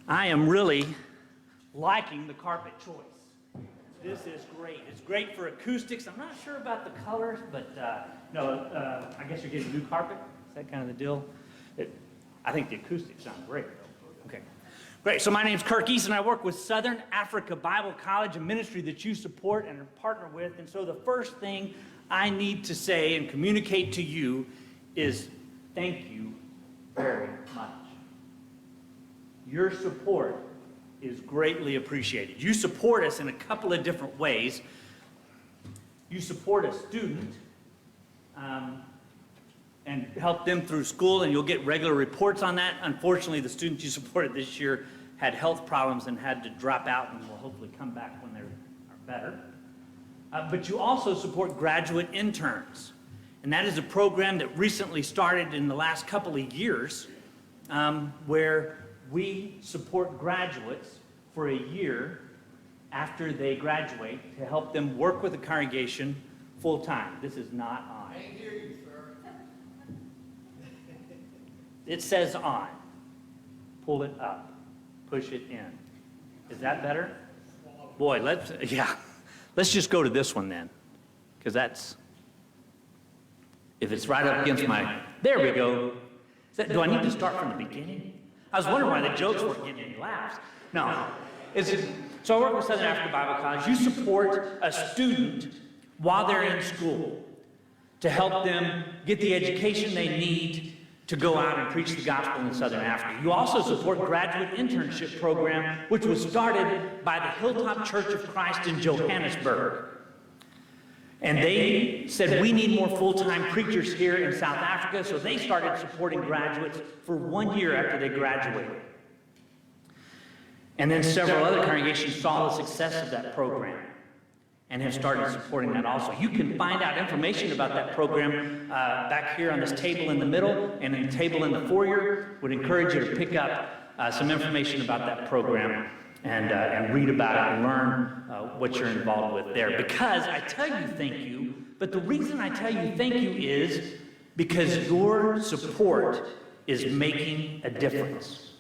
I am really liking the carpet choice. This is great. It's great for acoustics. I'm not sure about the colors, but I guess you're getting new carpet. Is that kind of the deal? I think the acoustics sound great, though. Okay. Great. So my name's Kirk East, and I work with Southern Africa Bible College, a ministry that you support and partner with. And so the first thing I need to say and communicate to you is thank you very much. Your support is greatly appreciated. You support us in a couple of different ways. You support a student and help them through school, and you'll get regular reports on that. Unfortunately, the students you supported this year had health problems and had to drop out, and will hopefully come back when they're better. But you also support graduate interns, and that is a program that recently started in the last couple of years where we support graduates for a year after they graduate to help them work with the congregation full-time. This is not on. I hear you, sir. It says on. Pull it up. Push it in. Is that better? Boy, let's just go to this one then, because that's, if it's right up against my, there we go. Do I need to start from the beginning? I was wondering why the jokes weren't getting any laughs. No. So I work with Southern Africa Bible College. You support a student while they're in school to help them get the education they need to go out and preach the gospel in Southern Africa. You also support graduate internship program, which was started by the Hilltop Church of Christ in Johannesburg. And they said, we need more full-time preachers here in South Africa, so they started supporting graduates for 1 year after they graduated. And then several other congregations saw the success of that program and have started supporting that also. You can find out information about that program back here on this table in the middle and in the table in the foyer. Would encourage you to pick up some information about that program and read about it and learn what you're involved with there. Because I tell you thank you, but the reason I tell you thank you is because your support is making a difference.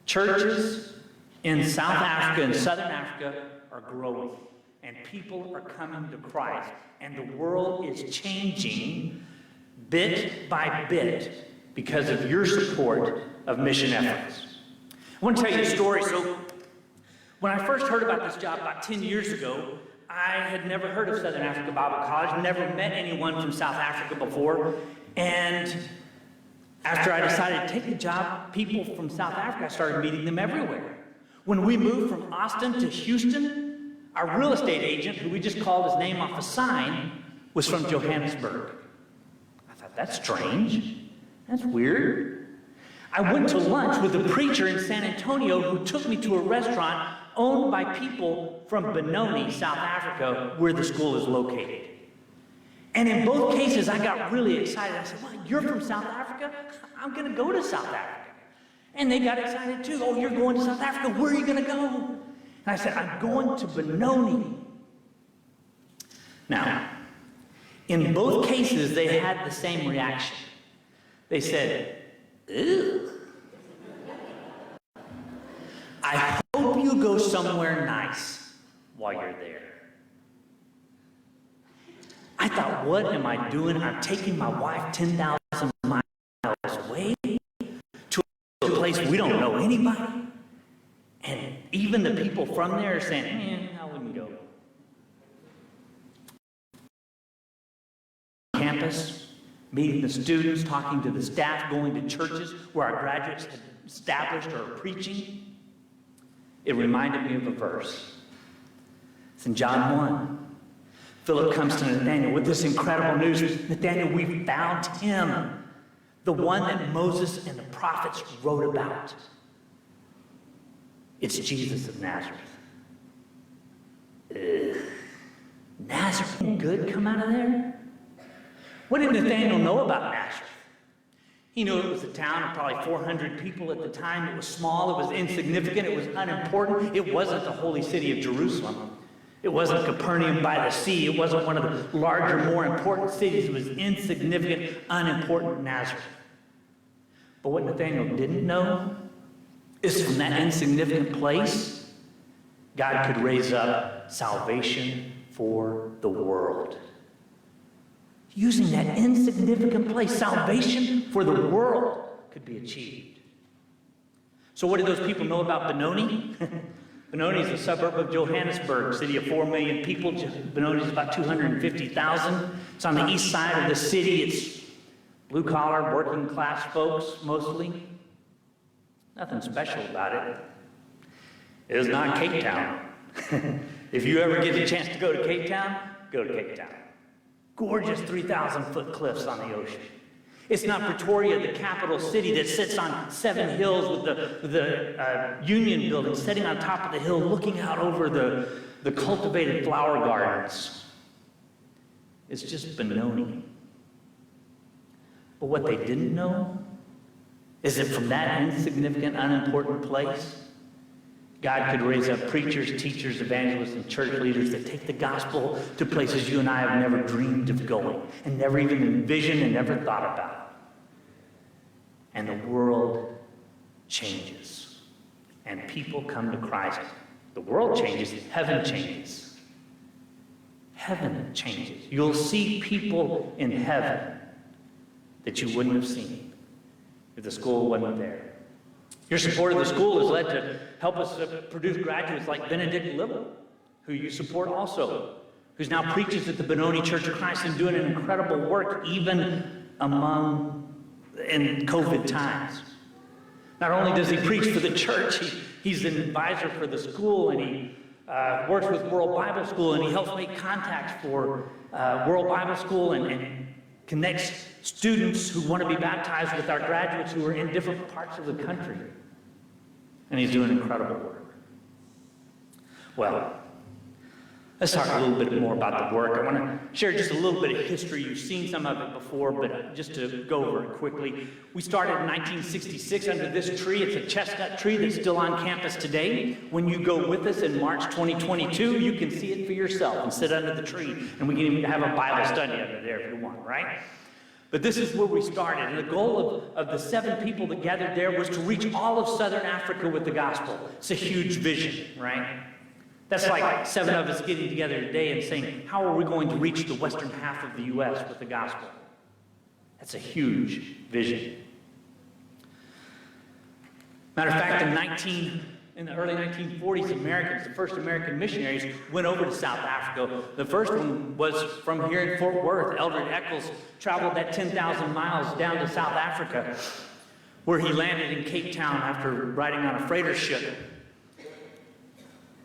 Churches in South Africa and Southern Africa are growing, and people are coming to Christ, and the world is changing bit by bit because of your support of mission efforts. I want to tell you a story. So when I first heard about this job about 10 years ago, I had never heard of Southern Africa Bible College, never met anyone from South Africa before, and after I decided to take the job, people from South Africa, I started meeting them everywhere. When we moved from Austin to Houston, our real estate agent, who we just called his name off a sign, was from Johannesburg. I thought, that's strange. That's weird. I went to lunch with a preacher in San Antonio who took me to a restaurant owned by people from Benoni, South Africa, where the school is located. And in both cases, I got really excited. I said, well, you're from South Africa? I'm going to go to South Africa. And they got excited too. Oh, you're going to South Africa? Where are you going to go? And I said, I'm going to Benoni. Now, in both cases, they had the same reaction. They said, ew. I hope you go somewhere nice while you're there. I thought, what am I doing? I'm taking my wife 10,000 miles away to a place we don't know anybody. And even the people from there are saying, I wouldn't go. Campus, meeting the students, talking to the staff, going to churches where our graduates had established or are preaching. It reminded me of a verse. It's in John 1. Philip comes to Nathanael with this incredible news. Nathanael, we found him, the one that Moses and the prophets wrote about. It's Jesus of Nazareth. Nazareth, good come out of there? What did Nathanael know about Nazareth? He knew it was a town of probably 400 people at the time. It was small, it was insignificant, it was unimportant. It wasn't the holy city of Jerusalem. It wasn't Capernaum by the sea. It wasn't one of the larger, more important cities. It was insignificant, unimportant Nazareth. But what Nathaniel didn't know is from that insignificant place, God could raise up salvation for the world. Using that insignificant place, salvation for the world could be achieved. So what did those people know about Benoni? Benoni is a suburb of Johannesburg, city of 4 million people. Benoni is about 250,000. It's on the east side of the city. It's blue-collar, working-class folks, mostly. Nothing special about it. It is not Cape Town. If you ever get a chance to go to Cape Town, go to Cape Town. Gorgeous 3,000-foot cliffs on the ocean. It's not Pretoria, the capital city that sits on 7 hills with the Union Building sitting on top of the hill looking out over the cultivated flower gardens. It's just Benoni. But what they didn't know is that from that insignificant, unimportant place, God could raise up preachers, teachers, evangelists, and church leaders that take the gospel to places you and I have never dreamed of going, and never even envisioned and never thought about. And the world changes, and people come to Christ. The world changes, heaven changes. Heaven changes. You'll see people in heaven that you wouldn't have seen if the school wasn't there. Your support of the school has led to help us produce graduates like Benedict Little, who you support also, who's now preaches at the Benoni Church of Christ and doing an incredible work even in COVID times. Not only does he preach for the church, he's an advisor for the school, and he works with World Bible School, and he helps make contacts for World Bible School and connects students who want to be baptized with our graduates who are in different parts of the country. And he's doing incredible work. Well, let's talk a little bit more about the work. I want to share just a little bit of history. You've seen some of it before, but just to go over it quickly. We started in 1966 under this tree. It's a chestnut tree that's still on campus today. When you go with us in March 2022, you can see it for yourself and sit under the tree. And we can even have a Bible study under there if you want, right? But this is where we started. And the goal of the 7 people that gathered there was to reach all of Southern Africa with the gospel. It's a huge vision, right? That's like 7 of us getting together today and saying, how are we going to reach the western half of the U.S. with the gospel? That's a huge vision. Matter of fact, in the early 1940s, Americans, the first American missionaries, went over to South Africa. The first one was from here in Fort Worth. Eldred Eccles traveled that 10,000 miles down to South Africa, where he landed in Cape Town after riding on a freighter ship.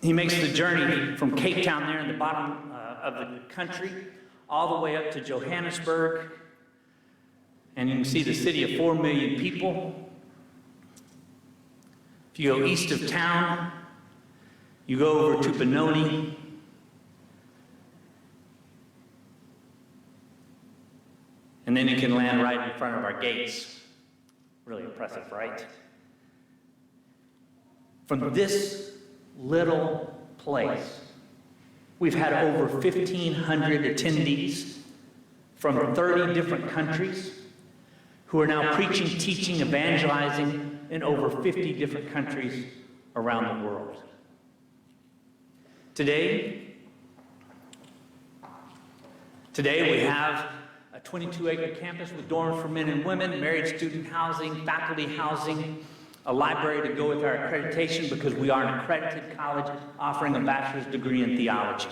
He makes the journey from Cape Town there in the bottom of the country, all the way up to Johannesburg. And you can see the city of 4 million people. If you go east of town, you go over to Benoni. And then you can land right in front of our gates. Really impressive, right? From this little place, we've had over 1,500 attendees from 30 different countries who are now preaching, teaching, evangelizing in over 50 different countries around the world. Today we have a 22-acre campus with dorms for men and women, married student housing, faculty housing, a library to go with our accreditation because we are an accredited college offering a bachelor's degree in theology.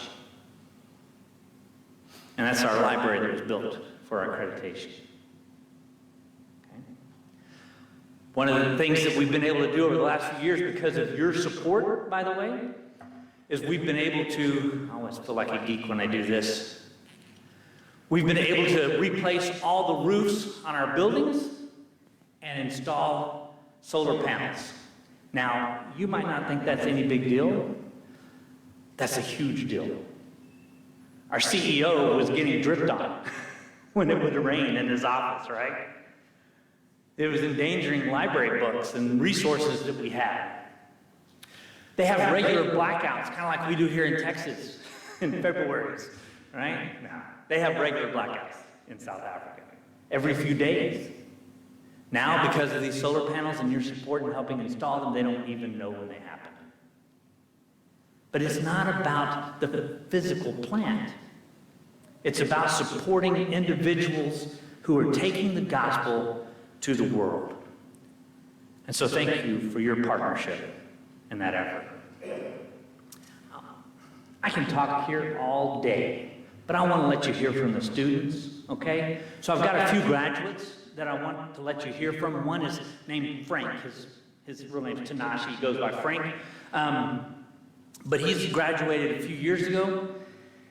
And that's our library that was built for our accreditation. One of the things that we've been able to do over the last few years, because of your support, by the way, is we've been able to, I always feel like a geek when I do this, we've been able to replace all the roofs on our buildings and install solar panels. Now, you might not think that's any big deal. That's a huge deal. Our CEO was getting dripped on when it would rain in his office, right? It was endangering library books and resources that we had. They have regular blackouts, kind of like we do here in Texas in February, right? No, they have regular blackouts in South Africa every few days. Now, because of these solar panels and your support in helping install them, they don't even know when they happen. But it's not about the physical plant. It's about supporting individuals who are taking the gospel to the world. And so thank you for your partnership in that effort. I can talk here all day, but I want to let you hear from the students, okay? So I've got a few graduates that I want to let you hear from. One is named Frank. His real name is Tanashi. He goes by Frank. But he's graduated a few years ago,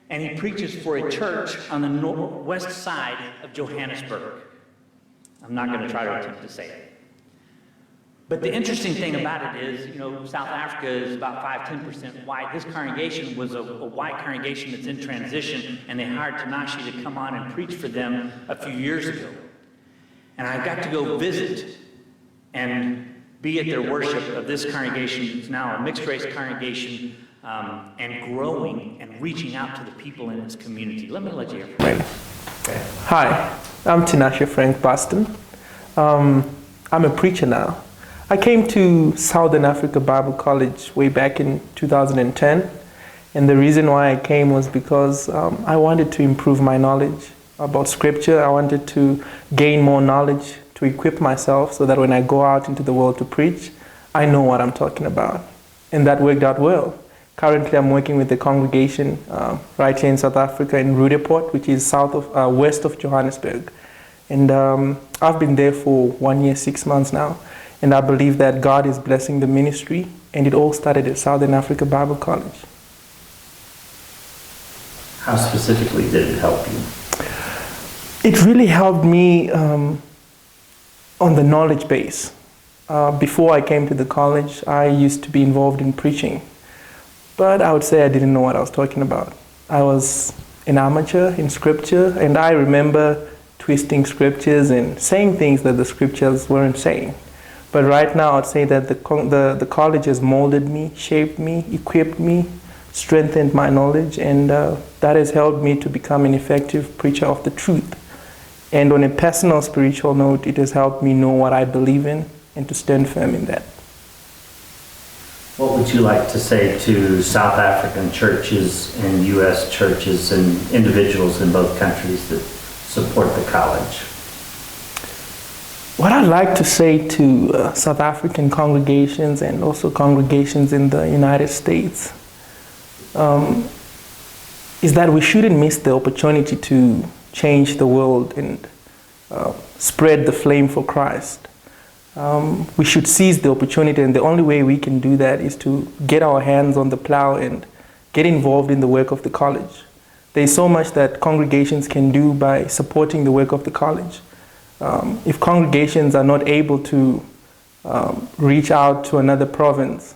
and he preaches for a church on the west side of Johannesburg. I'm not going to try to attempt to say it. But the interesting thing about it is, you know, South Africa is about 5-10% white. This congregation was a white congregation that's in transition, and they hired Tanashi to come on and preach for them a few years ago. And I got to go visit and be at their worship of this congregation. It's now a mixed-race congregation, and growing and reaching out to the people in its community. Let you hear from him. Hi, I'm Tinashe Frank Boston. I'm a preacher now. I came to Southern Africa Bible College way back in 2010, and the reason why I came was because I wanted to improve my knowledge about Scripture. I wanted to gain more knowledge to equip myself so that when I go out into the world to preach, I know what I'm talking about. And that worked out well. Currently, I'm working with the congregation right here in South Africa in Rudeport, which is west of Johannesburg. And I've been there for 1 year, 6 months now. And I believe that God is blessing the ministry, and it all started at Southern Africa Bible College. How specifically did it help you? It really helped me on the knowledge base. Before I came to the college, I used to be involved in preaching. But I would say I didn't know what I was talking about. I was an amateur in Scripture, and I remember twisting Scriptures and saying things that the Scriptures weren't saying. But right now, I'd say that the college has molded me, shaped me, equipped me, strengthened my knowledge, and that has helped me to become an effective preacher of the truth. And on a personal spiritual note, it has helped me know what I believe in and to stand firm in that. What would you like to say to South African churches and U.S. churches and individuals in both countries that support the college? What I'd like to say to South African congregations and also congregations in the United States is that we shouldn't miss the opportunity to change the world and spread the flame for Christ. We should seize the opportunity, and the only way we can do that is to get our hands on the plow and get involved in the work of the college. There's so much that congregations can do by supporting the work of the college. If congregations are not able to reach out to another province,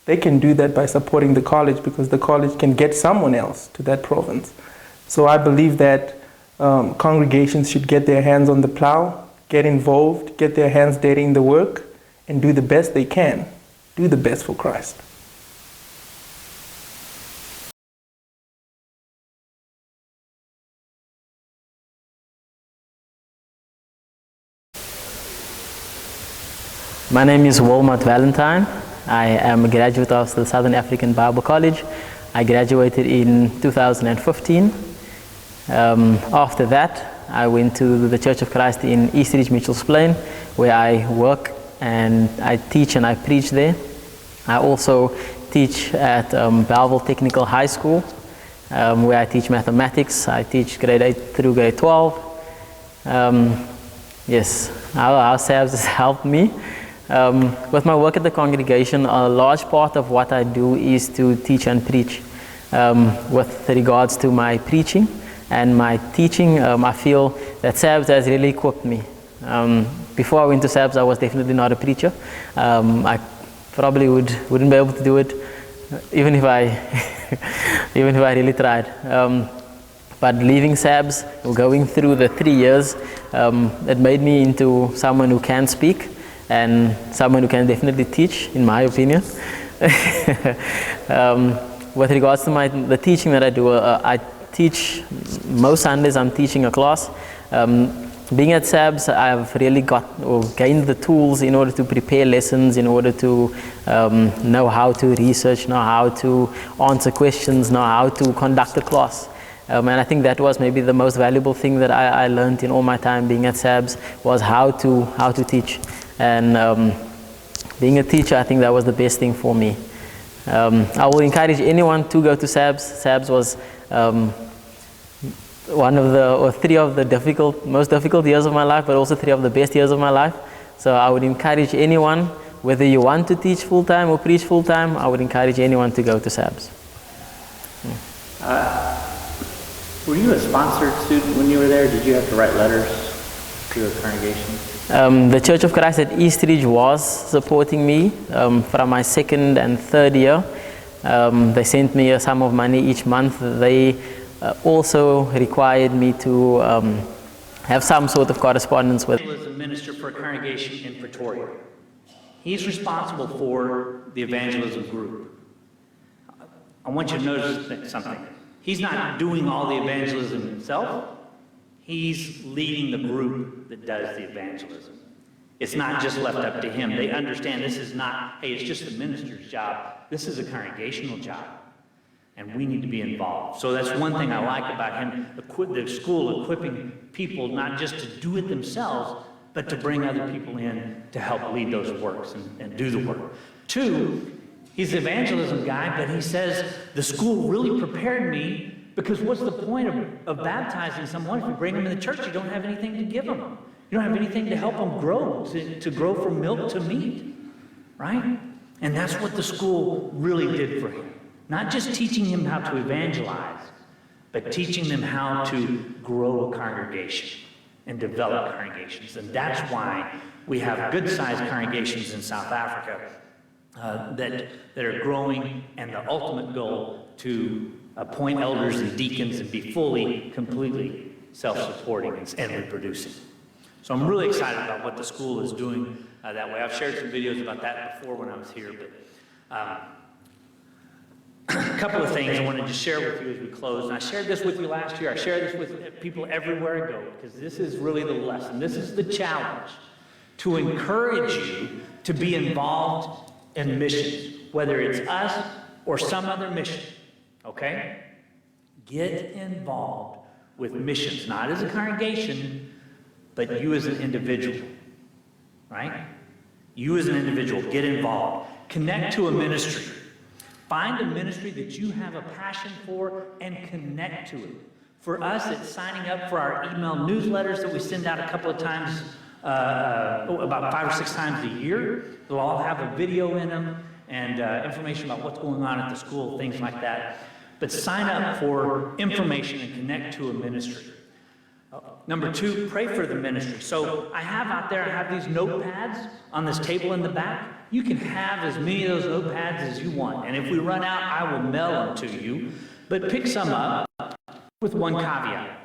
they can do that by supporting the college, because the college can get someone else to that province. So I believe that congregations should get their hands on the plow, get involved, get their hands dirty in the work, and do the best they can. Do the best for Christ. My name is Walmart Valentine. I am a graduate of the Southern African Bible College. I graduated in 2015. After that, I went to the Church of Christ in East Ridge, Mitchell's Plain, where I work and I teach and I preach there. I also teach at Belleville Technical High School, where I teach mathematics. I teach grade 8 through grade 12. Yes, our SABS has helped me. With my work at the congregation, a large part of what I do is to teach and preach. With regards to my preaching and my teaching, I feel that SABS has really equipped me. Before I went to SABS, I was definitely not a preacher. I probably wouldn't be able to do it, even if I really tried. But leaving SABS, going through the 3 years, it made me into someone who can speak and someone who can definitely teach, in my opinion. With regards to the teaching that I do, I teach most Sundays. I'm teaching a class. being at SABS, I've really gained the tools in order to prepare lessons, in order to know how to research, know how to answer questions, know how to conduct a class. And I think that was maybe the most valuable thing that I learned in all my time being at SABS, was how to teach. And being a teacher, I think that was the best thing for me. I will encourage anyone to go to SABS. SABS was three of the most difficult years of my life, but also 3 of the best years of my life. So I would encourage anyone, whether you want to teach full-time or preach full-time, I would encourage anyone to go to SABS. Were you a sponsored student when you were there? Did you have to write letters to your congregation? The Church of Christ at Eastridge was supporting me from my 2nd and 3rd year. They sent me a sum of money each month. They also required me to have some sort of correspondence with. He was a minister for a congregation in Pretoria. He's responsible for the evangelism group. I want you to notice something. He's not doing all the evangelism himself. He's leading the group that does the evangelism. It's not just left up to him. They understand this is not, hey, it's just the minister's job. This is a congregational job, and we need to be involved. So that's one thing I like about him, the school equipping people not just to do it themselves, but to bring other people in to help lead those works and do the work. 2, he's an evangelism guy, but he says the school really prepared me, because what's the point of baptizing someone if you bring them in the church? You don't have anything to give them. You don't have anything to help them grow, to grow from milk to meat, right? And that's what the school really did for him. Not just teaching him how to evangelize, but teaching them how to grow a congregation and develop congregations. And that's why we have good-sized congregations in South Africa that are growing, and the ultimate goal to appoint elders and deacons and be fully, completely self-supporting and reproducing. So I'm really excited about what the school is doing that way. I've shared some videos about that before when I was here, but a couple of things I wanted to share with you as we close. And I shared this with you last year. I share this with people everywhere I go, because this is really the lesson. This is the challenge, to encourage you to be involved in missions, whether it's us or some other mission, okay? Get involved with missions, not as a congregation, but you as an individual, right? You as an individual, get involved. Connect to a ministry. Find a ministry that you have a passion for and connect to it. For us, it's signing up for our email newsletters that we send out a couple of times, about 5 or 6 times a year. They'll all have a video in them and information about what's going on at the school, things like that. But sign up for information and connect to a ministry. Number 2, pray for the ministry. So I have these notepads on this table in the back. You can have as many of those notepads as you want. And if we run out, I will mail them to you. But pick some up with one caveat.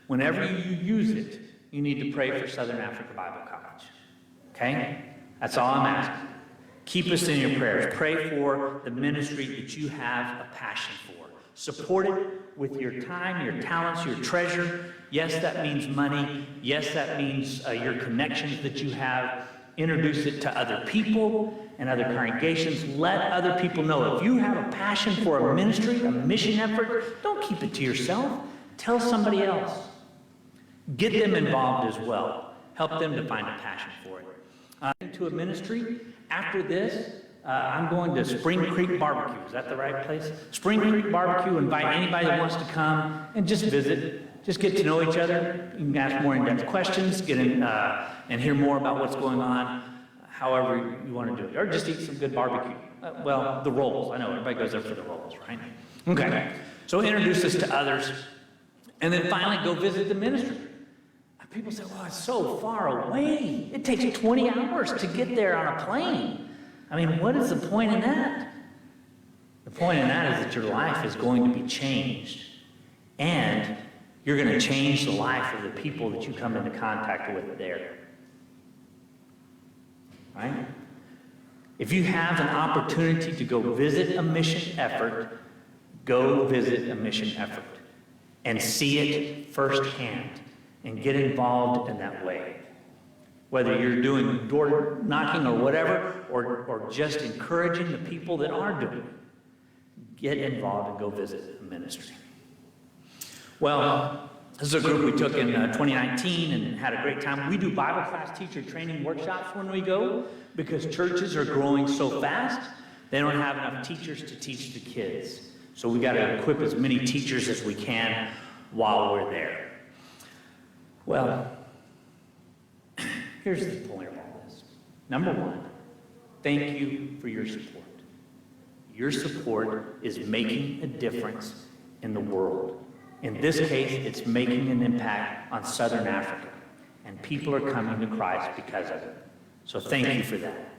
Whenever you use it, you need to pray for Southern Africa Bible College. Okay? That's all I'm asking. Keep us in your prayers. Pray for the ministry that you have a passion for. Support it with your time, your talents, your treasure. Yes, that means money. Yes, that means your connections that you have. Introduce it to other people and other congregations. Let other people know. If you have a passion for a ministry, a mission effort, don't keep it to yourself. Tell somebody else. Get them involved as well. Help them to find a passion for it. Into a ministry. After this, I'm going to Spring Creek Barbecue. Is that the right place? Spring Creek Barbecue. Invite anybody that wants to come and just visit. Just get to know each other. You can ask more in-depth questions, get in and hear more about what's going on, however you want to do it. Or just eat some good barbecue. Well, the rolls. I know everybody goes there for the rolls, right? Okay. So introduce us to others. And then finally go visit the ministry. People say, well, it's so far away. It takes 20 hours to get there on a plane. I mean, what is the point in that? The point in that is that your life is going to be changed. And you're going to change the life of the people that you come into contact with there. Right? If you have an opportunity to go visit a mission effort, go visit a mission effort. and see it firsthand and get involved in that way. Whether you're doing door knocking or whatever, or just encouraging the people that are doing it, get involved and go visit a ministry. Well, this is a group we took in 2019 and had a great time. We do Bible class teacher training workshops when we go because churches are growing so fast, they don't have enough teachers to teach the kids. So we got to equip as many teachers as we can while we're there. Well, here's the point of all this. Number one, thank you for your support. Your support is making a difference in the world. In this case, it's making an impact on Southern Africa, and people are coming to Christ because of it. So thank you for that.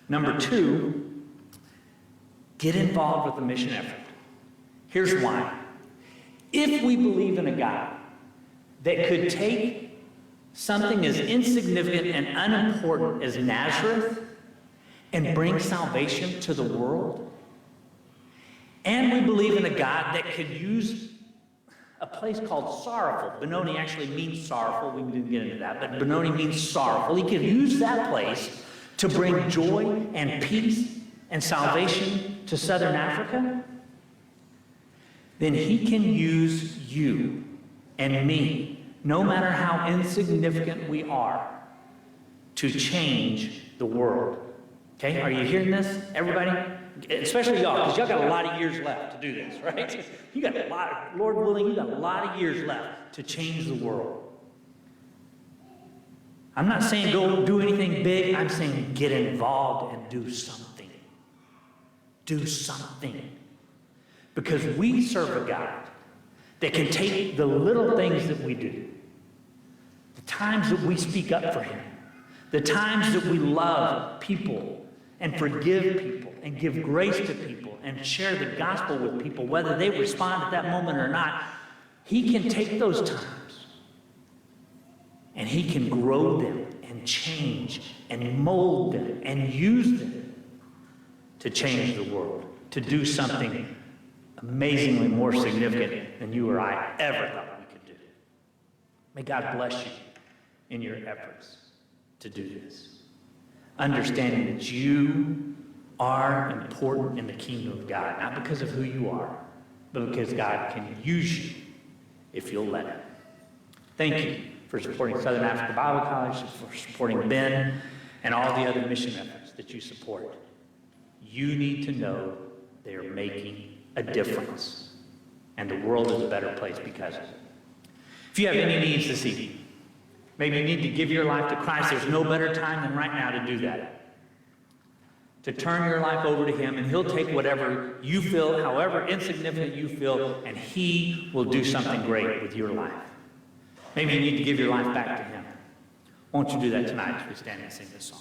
Number two, get involved with the mission effort. Here's why. If we believe in a God that could take something as insignificant and unimportant as Nazareth and bring salvation to the world, and we believe in a God that could use a place called Sorrowful. Benoni actually means sorrowful. We didn't get into that, but Benoni means sorrowful. He could use that place to bring joy and peace and salvation to Southern Africa. Then he can use you and me, no matter how insignificant we are, to change the world. Okay, are you hearing this, everybody? Especially y'all, because y'all got a lot of years left to do this, right? You got a lot, Lord willing, you got a lot of years left to change the world. I'm not saying go do anything big, I'm saying get involved and do something. Do something. Because we serve a God that can take the little things that we do, the times that we speak up for Him, the times that we love people and forgive people and give grace to people and share the gospel with people, whether they respond at that moment or not. He can take those times and He can grow them and change and mold them and use them to change the world, to do something amazingly more significant than you or I ever thought we could do. May God bless you in your efforts to do this. Understanding that you are important in the kingdom of God, not because of who you are, but because God can use you if you'll let Him. Thank you for supporting Southern Africa Bible College, for supporting Ben, and all the other mission efforts that you support. You need to know they are making a difference, and the world is a better place because of it. If you have any needs this evening, maybe you need to give your life to Christ, there's no better time than right now to do that. To turn your life over to Him, and He'll take whatever you feel, however insignificant you feel, and He will do something great with your life. Maybe you need to give your life back to Him. Won't you do that tonight as we stand and sing this song?